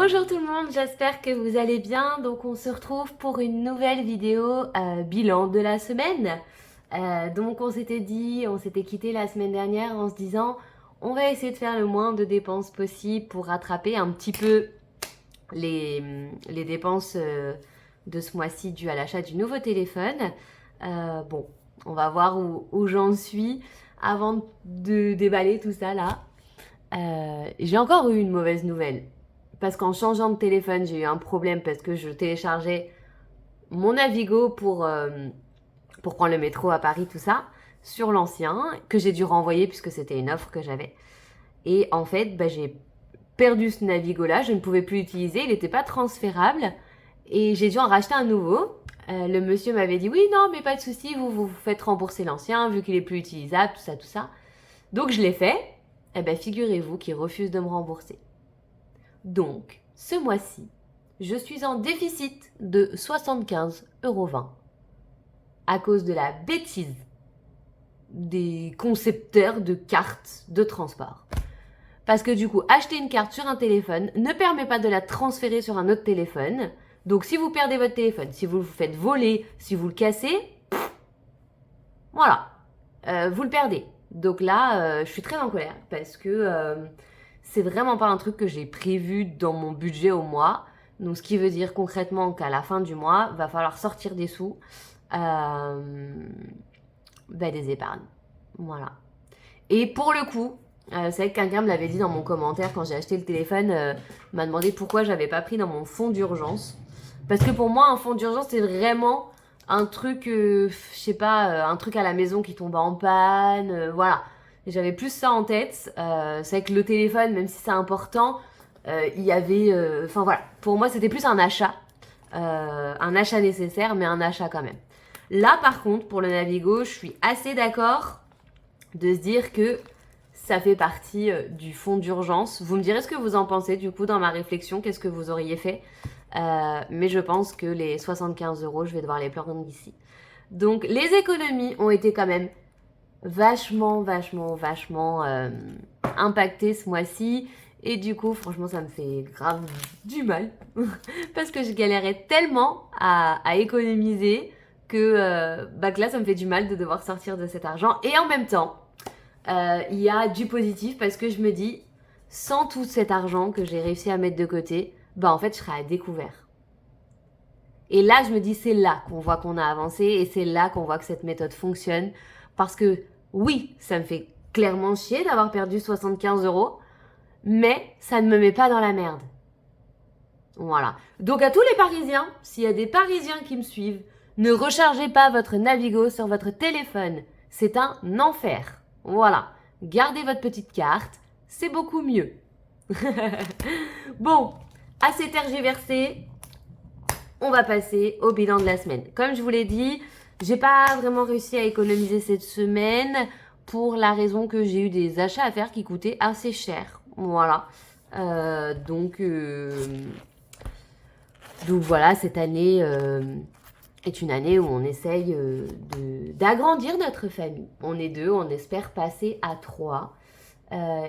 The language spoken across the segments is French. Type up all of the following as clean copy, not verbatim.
Bonjour tout le monde, j'espère que vous allez bien. Donc on se retrouve pour une nouvelle vidéo bilan de la semaine. Donc on s'était quitté la semaine dernière en se disant on va essayer de faire le moins de dépenses possible pour rattraper un petit peu les dépenses de ce mois-ci dues à l'achat du nouveau téléphone. Bon, on va voir où j'en suis avant de déballer tout ça là. J'ai encore eu une mauvaise nouvelle. Parce qu'en changeant de téléphone, j'ai eu un problème parce que je téléchargeais mon Navigo pour prendre le métro à Paris, tout ça, sur l'ancien, que j'ai dû renvoyer puisque c'était une offre que j'avais. Et en fait, j'ai perdu ce Navigo-là, je ne pouvais plus l'utiliser, il n'était pas transférable. Et j'ai dû en racheter un nouveau. Le monsieur m'avait dit, oui, non, mais pas de souci, vous faites rembourser l'ancien, vu qu'il est plus utilisable, tout ça, tout ça. Donc je l'ai fait. Eh bien, figurez-vous qu'il refuse de me rembourser. Donc, ce mois-ci, je suis en déficit de 75,20 € à cause de la bêtise des concepteurs de cartes de transport. Parce que du coup, acheter une carte sur un téléphone ne permet pas de la transférer sur un autre téléphone. Donc si vous perdez votre téléphone, si vous le faites voler, si vous le cassez, voilà, vous le perdez. Donc là, je suis très en colère parce que c'est vraiment pas un truc que j'ai prévu dans mon budget au mois. Donc ce qui veut dire concrètement qu'à la fin du mois, va falloir sortir des sous, des épargnes. Voilà. Et pour le coup, c'est vrai que quelqu'un me l'avait dit dans mon commentaire quand j'ai acheté le téléphone, m'a demandé pourquoi j'avais pas pris dans mon fonds d'urgence. Parce que pour moi, un fonds d'urgence, c'est vraiment un truc, je sais pas, un truc à la maison qui tombe en panne, voilà. J'avais plus ça en tête. C'est vrai que le téléphone, même si c'est important, il y avait, enfin voilà. Pour moi, c'était plus un achat nécessaire, mais un achat quand même. Là, par contre, pour le Navigo, je suis assez d'accord de se dire que ça fait partie du fonds d'urgence. Vous me direz ce que vous en pensez du coup dans ma réflexion, qu'est-ce que vous auriez fait. Mais je pense que les 75 €, je vais devoir les prendre d'ici. Donc les économies ont été quand même vachement impactées ce mois-ci. Et du coup, franchement, ça me fait grave du mal. Parce que je galérais tellement à économiser que là, ça me fait du mal de devoir sortir de cet argent. Et en même temps, il y a du positif parce que je me dis, sans tout cet argent que j'ai réussi à mettre de côté, en fait, je serais à découvert. Et là, je me dis, c'est là qu'on voit qu'on a avancé et c'est là qu'on voit que cette méthode fonctionne. Parce que oui, ça me fait clairement chier d'avoir perdu 75 €, mais ça ne me met pas dans la merde. Voilà. Donc à tous les Parisiens, s'il y a des Parisiens qui me suivent, ne rechargez pas votre Navigo sur votre téléphone. C'est un enfer. Voilà. Gardez votre petite carte, c'est beaucoup mieux. Bon, assez tergiversé, on va passer au bilan de la semaine. Comme je vous l'ai dit, j'ai pas vraiment réussi à économiser cette semaine pour la raison que j'ai eu des achats à faire qui coûtaient assez cher. Voilà. Donc voilà, cette année est une année où on essaye d'agrandir notre famille. On est 2, on espère passer à 3.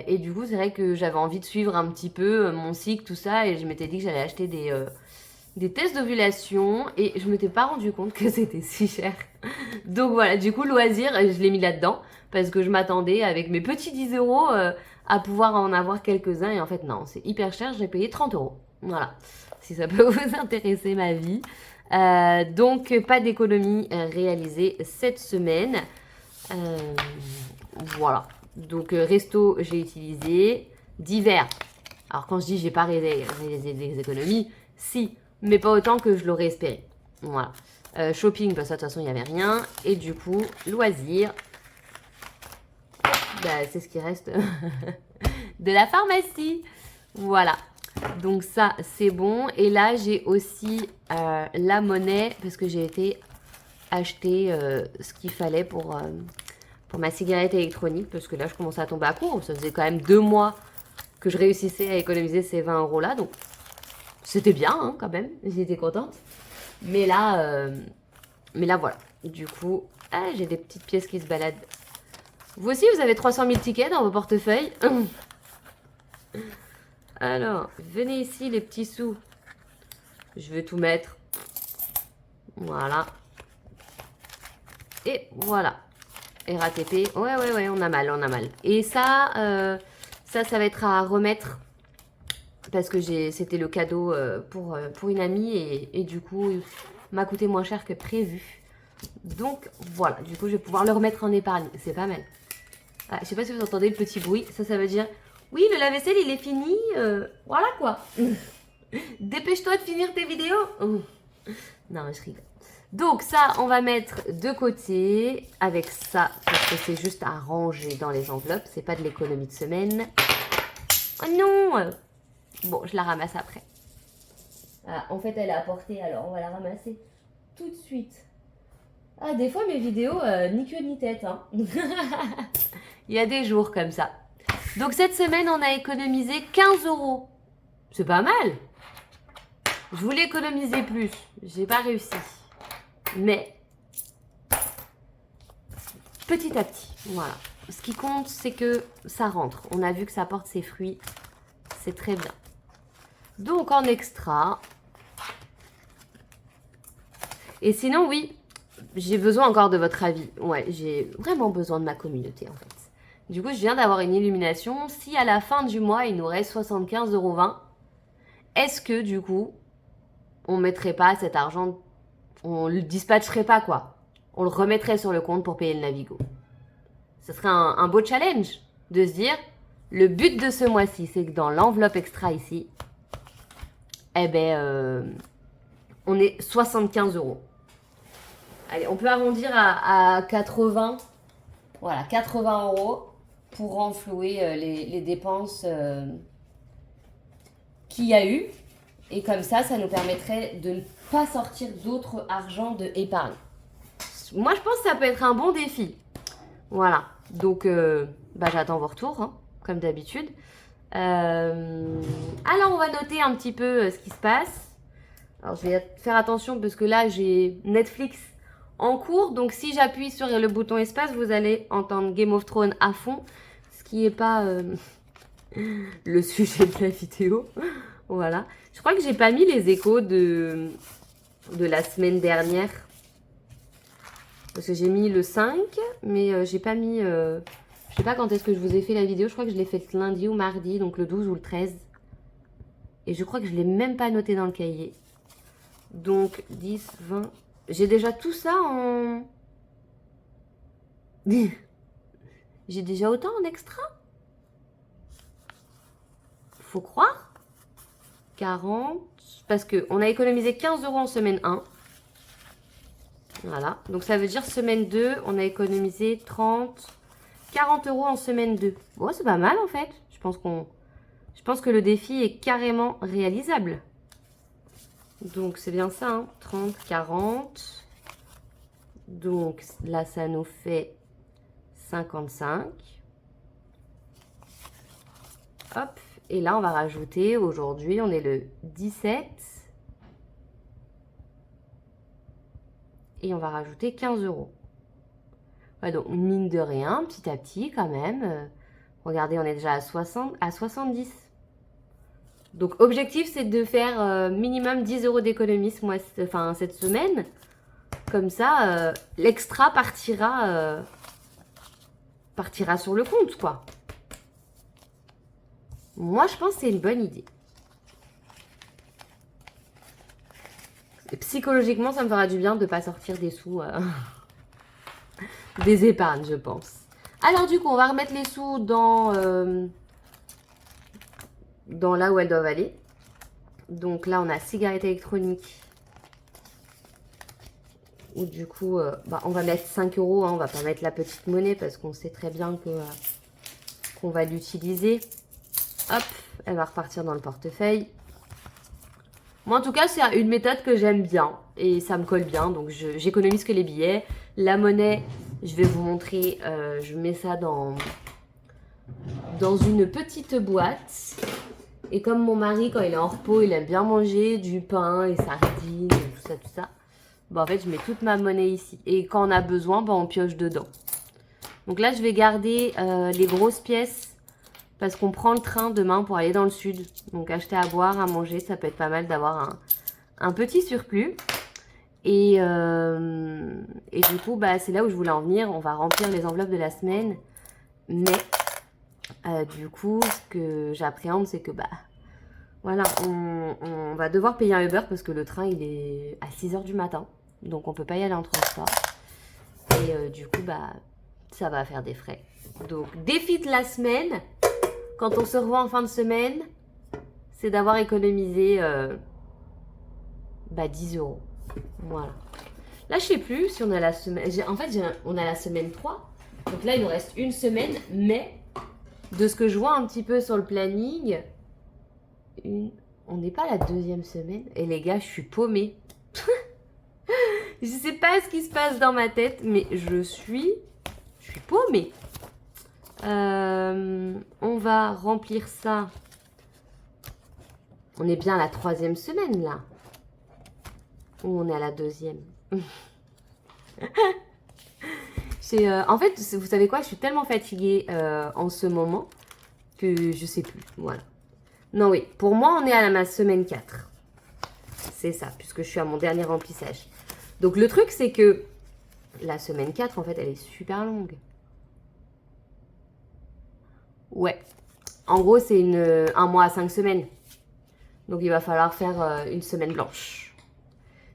Et du coup, c'est vrai que j'avais envie de suivre un petit peu mon cycle, tout ça, et je m'étais dit que j'allais acheter des tests d'ovulation, et je m'étais pas rendu compte que c'était si cher. Donc voilà, du coup, loisir, je l'ai mis là-dedans, parce que je m'attendais avec mes petits 10 € à pouvoir en avoir quelques-uns, et en fait non, c'est hyper cher, j'ai payé 30 €. Voilà, si ça peut vous intéresser ma vie. Donc pas d'économie réalisée cette semaine. Voilà. Donc resto j'ai utilisé. Divers. Alors quand je dis j'ai pas réalisé des économies, si, mais pas autant que je l'aurais espéré. Voilà. Shopping, ça de toute façon il n'y avait rien. Et du coup, loisirs. C'est ce qui reste de la pharmacie. Voilà. Donc ça, c'est bon. Et là, j'ai aussi la monnaie parce que j'ai été acheter ce qu'il fallait pour ma cigarette électronique. Parce que là, je commençais à tomber à court. Ça faisait quand même 2 mois que je réussissais à économiser ces 20 € là. Donc, c'était bien hein, quand même. J'étais contente. Mais là, voilà. Du coup, j'ai des petites pièces qui se baladent. Vous aussi, vous avez 300 000 tickets dans vos portefeuilles. Alors, venez ici les petits sous. Je vais tout mettre. Voilà. Et voilà. RATP. Ouais, on a mal, on a mal. Et ça, ça va être à remettre. Parce que c'était le cadeau pour une amie. Et du coup, il m'a coûté moins cher que prévu. Donc, voilà. Du coup, je vais pouvoir le remettre en épargne. C'est pas mal. Ah, je sais pas si vous entendez le petit bruit. Ça veut dire... Oui, le lave-vaisselle, il est fini. Voilà quoi. Dépêche-toi de finir tes vidéos. Non, je rigole. Donc ça, on va mettre de côté avec ça, parce que c'est juste à ranger dans les enveloppes. C'est pas de l'économie de semaine. Oh non! Bon, je la ramasse après. Ah, en fait, elle est à portée, alors on va la ramasser tout de suite. Ah, des fois, mes vidéos, ni queue ni tête. Hein. Il y a des jours comme ça. Donc cette semaine, on a économisé 15 €. C'est pas mal. Je voulais économiser plus. J'ai pas réussi. Mais petit à petit, voilà. Ce qui compte, c'est que ça rentre. On a vu que ça porte ses fruits. C'est très bien. Donc en extra. Et sinon, oui, j'ai besoin encore de votre avis. Ouais, j'ai vraiment besoin de ma communauté en fait. Du coup, je viens d'avoir une illumination. Si à la fin du mois, il nous reste 75,20 €, est-ce que du coup, on mettrait pas cet argent, on le dispatcherait pas quoi. On le remettrait sur le compte pour payer le Navigo. Ce serait un beau challenge de se dire, le but de ce mois-ci, c'est que dans l'enveloppe extra ici, eh ben, on est 75 €. Allez, on peut arrondir à 80. Voilà, 80 € pour renflouer les dépenses qu'il y a eu. Et comme ça nous permettrait de ne pas sortir d'autres argent de épargne. Moi, je pense que ça peut être un bon défi. Voilà. Donc, j'attends vos retours, hein, comme d'habitude. Alors, on va noter un petit peu ce qui se passe. Alors, je vais faire attention parce que là, j'ai Netflix en cours. Donc, si j'appuie sur le bouton espace, vous allez entendre Game of Thrones à fond. Ce qui n'est pas le sujet de la vidéo. Voilà. Je crois que j'ai pas mis les échos de la semaine dernière. Parce que j'ai mis le 5, mais j'ai pas mis... je sais pas quand est-ce que je vous ai fait la vidéo. Je crois que je l'ai faite lundi ou mardi, donc le 12 ou le 13. Et je crois que je l'ai même pas noté dans le cahier. Donc 10, 20... J'ai déjà tout ça en... J'ai déjà autant en extra? Faut croire. 40... Parce qu'on a économisé 15 € en semaine 1. Voilà. Donc ça veut dire semaine 2, on a économisé 30... 40 € en semaine 2. Bon, c'est pas mal en fait. Je pense que le défi est carrément réalisable. Donc c'est bien ça, hein. 30, 40. Donc là, ça nous fait 55. Hop. Et là, on va rajouter, aujourd'hui, on est le 17. Et on va rajouter 15 €. Ouais, donc, mine de rien, petit à petit, quand même. Regardez, on est déjà à 70. Donc, objectif, c'est de faire minimum 10 € d'économie cette semaine. Comme ça, l'extra partira sur le compte, quoi. Moi, je pense que c'est une bonne idée. Et psychologiquement, ça me fera du bien de ne pas sortir des sous des épargnes, je pense. Alors, du coup, on va remettre les sous dans là où elles doivent aller. Donc là, on a cigarette électronique. Ou du coup, on va mettre 5 €. Hein, on va pas mettre la petite monnaie parce qu'on sait très bien qu'on va l'utiliser. Hop, elle va repartir dans le portefeuille. Moi, en tout cas, c'est une méthode que j'aime bien. Et ça me colle bien. Donc, j'économise que les billets. La monnaie, je vais vous montrer. Je mets ça dans une petite boîte. Et comme mon mari, quand il est en repos, il aime bien manger du pain et sardines, tout ça. Bon, en fait, je mets toute ma monnaie ici. Et quand on a besoin, on pioche dedans. Donc là, je vais garder les grosses pièces. parce qu'on prend le train demain pour aller dans le sud. Donc acheter à boire, à manger, ça peut être pas mal d'avoir un petit surplus. Et du coup, bah, c'est là où je voulais en venir. On va remplir les enveloppes de la semaine. Mais du coup, ce que j'appréhende, c'est que bah, voilà, on va devoir payer un Uber parce que le train, il est à 6 h du matin. Donc, on ne peut pas y aller en transport. Et du coup, bah, ça va faire des frais. Donc, défi de la semaine, quand on se revoit en fin de semaine, c'est d'avoir économisé 10 euros. Voilà. Là, je sais plus si on a la semaine... En fait, on a la semaine 3. Donc là, il nous reste une semaine. Mais, de ce que je vois un petit peu sur le planning, on n'est pas à la deuxième semaine. Et les gars, je suis paumée. Je sais pas ce qui se passe dans ma tête, mais je suis paumée. On va remplir ça. On est bien à la 3e semaine, là. Ou on est à la 2e. En fait, vous savez quoi? Je suis tellement fatiguée en ce moment que je sais plus. Voilà. Non, oui. Pour moi, on est à ma semaine 4. C'est ça, puisque je suis à mon dernier remplissage. Donc, le truc, c'est que la semaine 4, en fait, elle est super longue. Ouais. En gros, c'est un mois à 5 semaines. Donc, il va falloir faire une semaine blanche.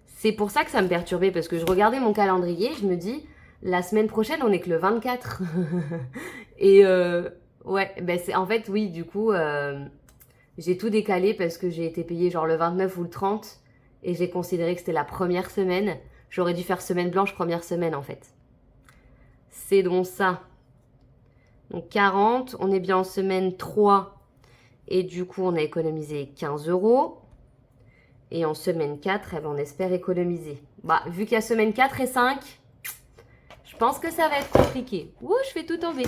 C'est pour ça que ça me perturbait, parce que je regardais mon calendrier, je me dis, la semaine prochaine, on n'est que le 24. Et ouais, ben en fait, oui, du coup, j'ai tout décalé parce que j'ai été payée genre le 29 ou le 30. Et j'ai considéré que c'était la première semaine. J'aurais dû faire semaine blanche, première semaine, en fait. C'est donc ça. Donc 40, on est bien en semaine 3. Et du coup, on a économisé 15 euros. Et en semaine 4, eh ben, on espère économiser. Bah, vu qu'il y a semaine 4 et 5, je pense que ça va être compliqué. Ouh, je fais tout tomber.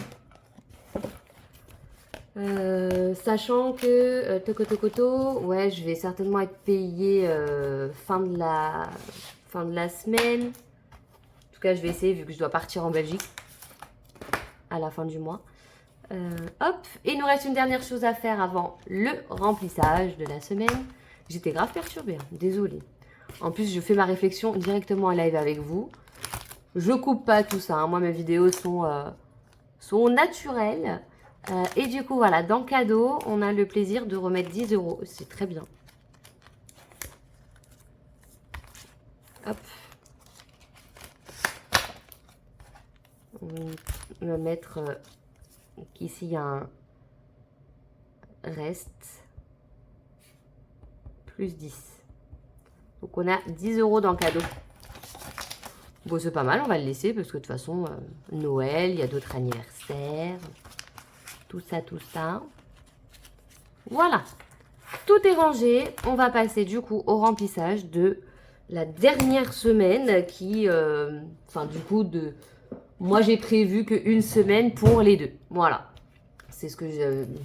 Sachant que Tocotocoto, ouais, je vais certainement être payée fin de la semaine. En tout cas, je vais essayer vu que je dois partir en Belgique à la fin du mois. Hop, et il nous reste une dernière chose à faire avant le remplissage de la semaine. J'étais grave perturbée, hein, désolée. En plus, je fais ma réflexion directement en live avec vous. Je coupe pas tout ça, hein. Moi, mes vidéos sont naturelles. Et du coup, voilà, dans cadeau, on a le plaisir de remettre 10 euros. C'est très bien. Hop. On va mettre qu'ici, il y a un reste. Plus 10. Donc, on a 10 euros dans cadeau. Bon, c'est pas mal, on va le laisser parce que de toute façon, Noël, il y a d'autres anniversaires. Tout ça, tout ça. Voilà. Tout est rangé. On va passer du coup au remplissage de la dernière semaine qui... Enfin, du coup, moi, j'ai prévu qu'une semaine pour les deux. Voilà. C'est ce que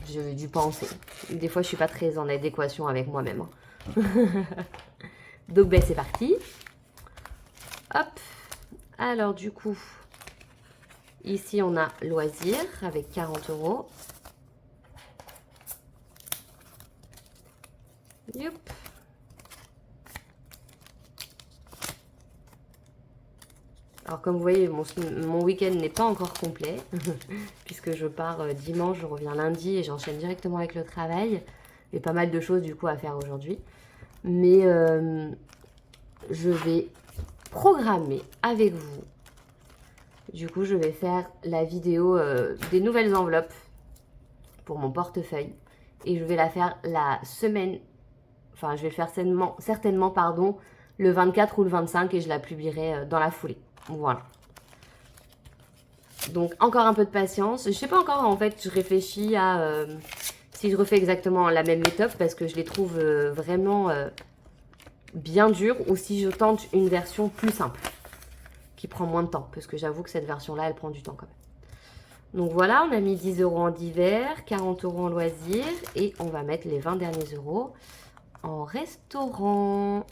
j'avais dû penser. Des fois, je suis pas très en adéquation avec moi-même. Hein. Donc, ben, c'est parti. Hop. Alors, du coup, ici, on a loisirs avec 40 euros. Yep. Alors, comme vous voyez, mon week-end n'est pas encore complet, puisque je pars dimanche, je reviens lundi et j'enchaîne directement avec le travail. Il y a pas mal de choses, du coup, à faire aujourd'hui. Mais je vais programmer avec vous. Du coup, je vais faire la vidéo des nouvelles enveloppes pour mon portefeuille. Et je vais la faire la semaine... Enfin, je vais le faire certainement, pardon, le 24 ou le 25 et je la publierai dans la foulée. Voilà. Donc, encore un peu de patience. Je ne sais pas encore, en fait, je réfléchis à si je refais exactement la même méthode parce que je les trouve vraiment bien dures ou si je tente une version plus simple qui prend moins de temps parce que j'avoue que cette version-là, elle prend du temps quand même. Donc voilà, on a mis 10 euros en divers, 40 euros en loisirs et on va mettre les 20 derniers euros en restaurant.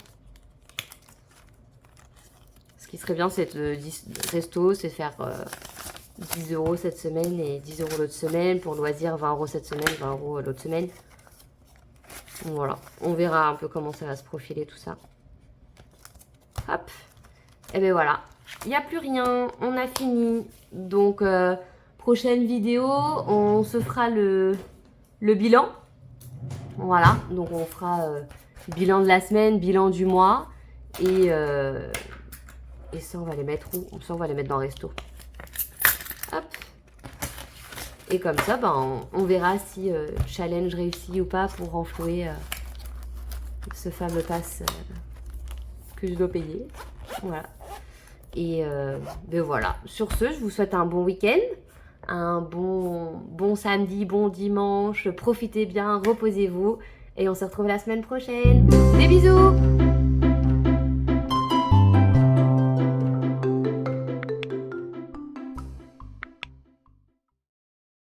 Ce qui serait bien, c'est le resto, c'est faire 10 € cette semaine et 10 € l'autre semaine. Pour loisirs, 20 € cette semaine, 20 € l'autre semaine. Voilà, on verra un peu comment ça va se profiler tout ça. Hop, et bien voilà, il n'y a plus rien, on a fini. Donc, prochaine vidéo, on se fera le bilan. Voilà, donc on fera bilan de la semaine, bilan du mois. Et ça, on va les mettre où? Ça, on va les mettre dans le resto. Hop. Et comme ça, ben, on verra si challenge réussit ou pas pour renflouer ce fameux pass que je dois payer. Voilà. Et ben voilà. Sur ce, je vous souhaite un bon week-end, un bon samedi, bon dimanche. Profitez bien, reposez-vous. Et on se retrouve la semaine prochaine. Des bisous!